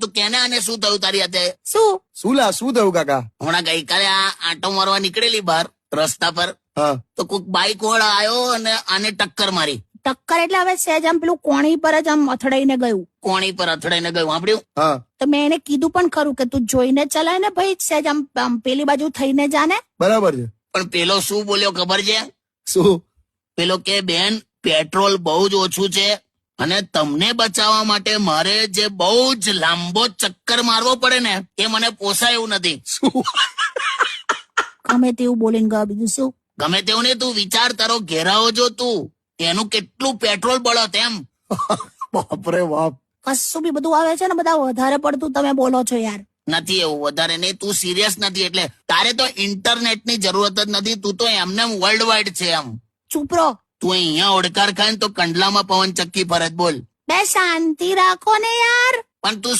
તું કેને આને શું થયું તારી હાથે? શું થયું કાકા? હમણાં ગઈકાલે આ આંટો મારવા નીકળેલી બહાર રસ્તા પર, હા તો કોઈક બાઈક વાળા આવ્યો અને આને ટક્કર મારી. ટક્કર એટલે હવે સહેજ આમ પેલું કોણી પર જ આમ અથડાઈને ગયું. કોણી પર અથડાઈને ગયું, સાંભળ્યું? હા તો મેં એને કીધું પણ ખરું કે તું જોઈને ચલાય ને ભાઈ, સહેજ આમ પેલી બાજુ થઈને જાને. બરાબર છે. પણ પેલો શું બોલ્યો ખબર છે? શું? પેલો કે બેન પેટ્રોલ બહુ જ ઓછું છે અને તમને બચાવવા માટે મારે જે બહુ જ લાંબો ચક્કર મારવો પડે ને એ મને પોસાય એવું નથી. શું? ગમે તેવું બોલીને ગયો, બીજું શું. ગમે તેવું ને, તું વિચાર, તારો ઘેરાવો જો તું, એનું કેટલું પેટ્રોલ બળત એમ. બાપરે બાપ. કશું બી બધું આવે છે ને બધા વધારે પડતું તમે બોલો છો યાર. નથી એવું વધારે નહીં, તું સિરિયસ નથી એટલે તારે તો ઇન્ટરનેટની જરૂરત જ નથી, તું તો એમને વર્લ્ડ વાઇડ છે એમ. ચૂપ રહો. તું અહીંયા ઓડકાર ખાય ને તો કંડલામાં પવન ચક્કી ફરજ બોલ. બે શાંતિ રાખો ને યાર. પણ તું